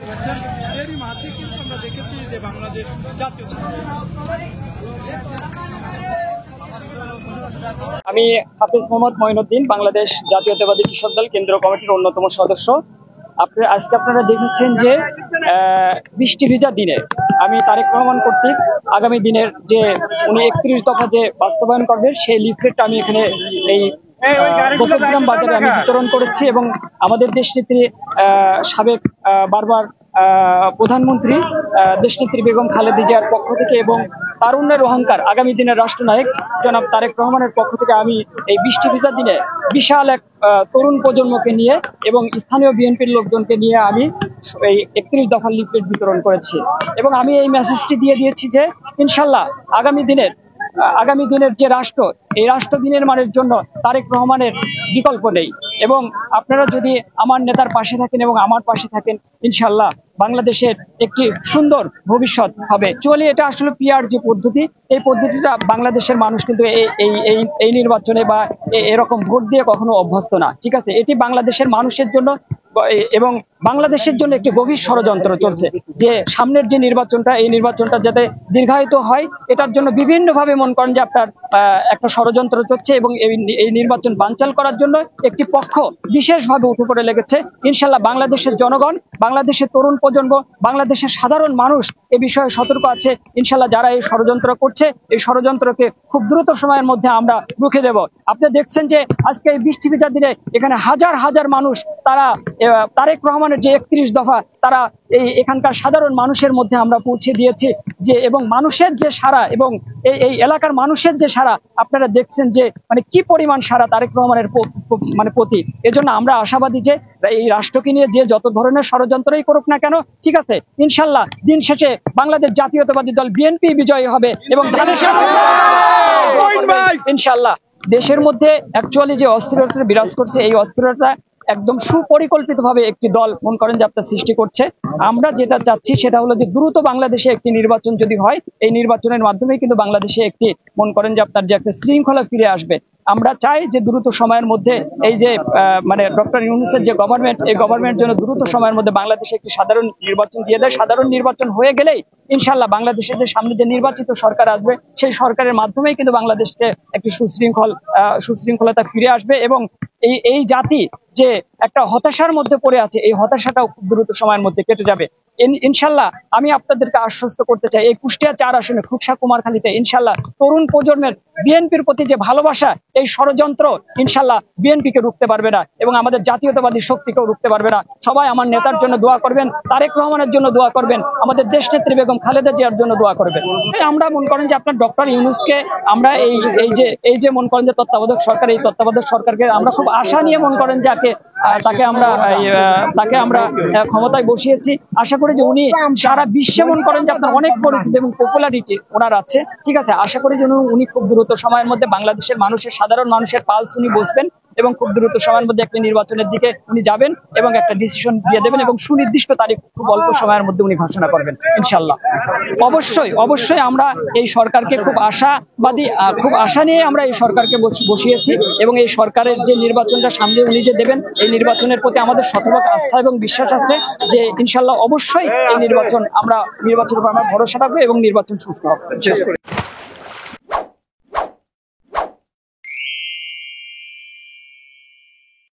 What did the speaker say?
এরই মাঝে কিন্তু আমরা দেখেছি যে বাংলাদেশ জাতীয় আমি হাফিজ মোহাম্মদ মঈনুদ্দিন, বাংলাদেশ জাতীয়তাবাদী কৃষক দল কেন্দ্রীয় কমিটির অন্যতম সদস্য। আজকে আপনারা দেখেছেন যে বৃষ্টি ভিজা দিনে আমি তারেক রহমান কর্তৃক আগামী দিনের যে উনি 31 দফা যে বাস্তবায়ন করবেন সেই লিফলেটটা আমি এখানে এই বকুলগ্রাম বাজারে আমি বিতরণ করেছি এবং আমাদের দেশনেত্রী সাবেক বারবার প্রধানমন্ত্রী দেশনেত্রী বেগম খালেদা জিয়ার পক্ষ থেকে এবং তারুণ্যের অহংকার আগামী দিনের রাষ্ট্রনায়ক জনাব তারেক রহমানের পক্ষ থেকে আমি এই বৃষ্টি ভিজা দিনে বিশাল এক তরুণ প্রজন্মকে নিয়ে এবং স্থানীয় বিএনপির লোকজনকে নিয়ে আমি এই 31 দফার লিফলেট বিতরণ করেছি এবং আমি এই মেসেজটি দিয়ে দিয়েছি যে ইনশাল্লাহ আগামী দিনের যে রাষ্ট্র, এই রাষ্ট্র বিনির্মাণের জন্য তারেক রহমানের বিকল্প নেই এবং আপনারা যদি আমার নেতার পাশে থাকেন এবং আমার পাশে থাকেন ইনশাল্লাহ বাংলাদেশের একটি সুন্দর ভবিষ্যৎ হবে। অ্যাকচুয়ালি এটা আসলে পিআর যে পদ্ধতি, এই পদ্ধতিটা বাংলাদেশের মানুষ কিন্তু এই নির্বাচনে বা এরকম ভোট দিয়ে কখনো অভ্যস্ত না। ঠিক আছে, এটি বাংলাদেশের মানুষের জন্য এবং বাংলাদেশের জন্য একটি গভীর ষড়যন্ত্র চলছে যে সামনের যে নির্বাচনটা, এই নির্বাচনটা যাতে দীর্ঘায়িত হয় এটার জন্য বিভিন্নভাবে মনে করেন যে আপনার একটা ষড়যন্ত্র চলছে এবং এই নির্বাচন বানচাল করার জন্য একটি পক্ষ বিশেষভাবে উঠে পড়ে লেগেছে। ইনশাল্লাহ বাংলাদেশের জনগণ, বাংলাদেশের তরুণ প্রজন্ম, বাংলাদেশের সাধারণ মানুষ এ বিষয়ে সতর্ক আছে। ইনশাল্লাহ যারা এই ষড়যন্ত্র করছে, এই ষড়যন্ত্রকে খুব দ্রুত সময়ের মধ্যে আমরা রুখে দেব। আপনি দেখছেন যে আজকে এই বৃষ্টি ভেজা দিনে এখানে হাজার হাজার মানুষ তারা তারেক রহমানের যে 31 দফা তারা এখানকার সাধারণ মানুষের মধ্যে আমরা পৌঁছে দিয়েছি যে এবং মানুষের যে সাড়া এবং এই এলাকার মানুষের যে সাড়া আপনারা দেখছেন যে মানে কি পরিমাণ সাড়া তারেক রহমানের মানে প্রতি। এজন্য আমরা আশাবাদী যে এই রাষ্ট্রকে নিয়ে যে যত ধরনের ষড়যন্ত্রই করুক না কেন, ঠিক আছে, ইনশাল্লাহ দিন শেষে বাংলাদেশ জাতীয়তাবাদী দল বিএনপি বিজয়ী হবে এবং ইনশাল্লাহ দেশের মধ্যে অ্যাকচুয়ালি যে অস্থিরতা বিরাজ করছে, এই অস্থিরতা একদম সুপরিকল্পিতভাবে একটি দল মনে করেন যে আপনার সৃষ্টি করছে। আমরা যেটা চাচ্ছি সেটা হলো যে দ্রুত বাংলাদেশে একটি নির্বাচন যদি হয়, এই নির্বাচনের মাধ্যমে কিন্তু বাংলাদেশে একটি মনে করেন যে আপনার যে একটা শৃঙ্খলা ফিরে আসবে। আমরা চাই যে দ্রুত সময়ের মধ্যে এই যে মানে ডক্টর ইউনূসের যে গভর্নমেন্ট, এই গভর্নমেন্ট যেন দ্রুত সময়ের মধ্যে বাংলাদেশে একটি সাধারণ নির্বাচন দিয়ে দেয়। সাধারণ নির্বাচন হয়ে গেলেই ইনশাল্লাহ বাংলাদেশের যে সামনে যে নির্বাচিত সরকার আসবে, সেই সরকারের মাধ্যমেই কিন্তু বাংলাদেশকে একটি সুশৃঙ্খলতা ফিরে আসবে এবং এই জাতি যে একটা হতাশার মধ্যে পড়ে আছে, এই হতাশাটাও খুব দ্রুত সময়ের মধ্যে কেটে যাবে ইনশাল্লাহ। আমি আপনাদেরকে আশ্বস্ত করতে চাই এই কুষ্টিয়া 4 আসনে খুকসা কুমারখালীতে ইনশাল্লাহ তরুণ প্রজন্মের বিএনপির প্রতি যে ভালোবাসা, এই ষড়যন্ত্র ইনশাল্লাহ বিএনপিকে রুখতে পারবে না এবং আমাদের জাতীয়তাবাদী শক্তিকেও রুখতে পারবে না। সবাই আমার নেতার জন্য দোয়া করবেন, তারেক রহমানের জন্য দোয়া করবেন, আমাদের দেশনেত্রী বেগম খালেদা জিয়ার জন্য দোয়া করবেন। আমরা মনে করেন যে আপনার ডক্টর ইউনূসকে আমরা এই যে মনে করেন যে তত্ত্বাবধায়ক সরকার, এই তত্ত্বাবধায়ক সরকারকে আমরা খুব আশা নিয়ে মনে করেন যে তাকে আমরা ক্ষমতায় বসিয়েছি। আশা করি যে উনি সারা বিশ্বে মনে করেন যে আপনার অনেক পরিচিত এবং পপুলারিটি ওনার আছে। ঠিক আছে, আশা করি যে উনি খুব দ্রুত সময়ের মধ্যে বাংলাদেশের মানুষের, সাধারণ মানুষের পালস উনি বুঝবেন এবং খুব দ্রুত সময়ের মধ্যে একটা নির্বাচনের দিকে উনি যাবেন এবং একটা ডিসিশন দিয়ে দেবেন এবং সুনির্দিষ্ট তারিখ খুব অল্প সময়ের মধ্যে উনি ঘোষণা করবেন ইনশাল্লাহ। অবশ্যই আমরা এই সরকারকে খুব আশাবাদী, খুব আশা নিয়ে আমরা এই সরকারকে বসিয়েছি এবং এই সরকারের যে নির্বাচনটা সামনে উনি যে দেবেন, এই নির্বাচনের প্রতি আমাদের শতভাগ আস্থা এবং বিশ্বাস আছে যে ইনশাল্লাহ অবশ্যই এই নির্বাচনের উপর আমরা ভরসা রাখবো এবং নির্বাচন সুস্থ হবে।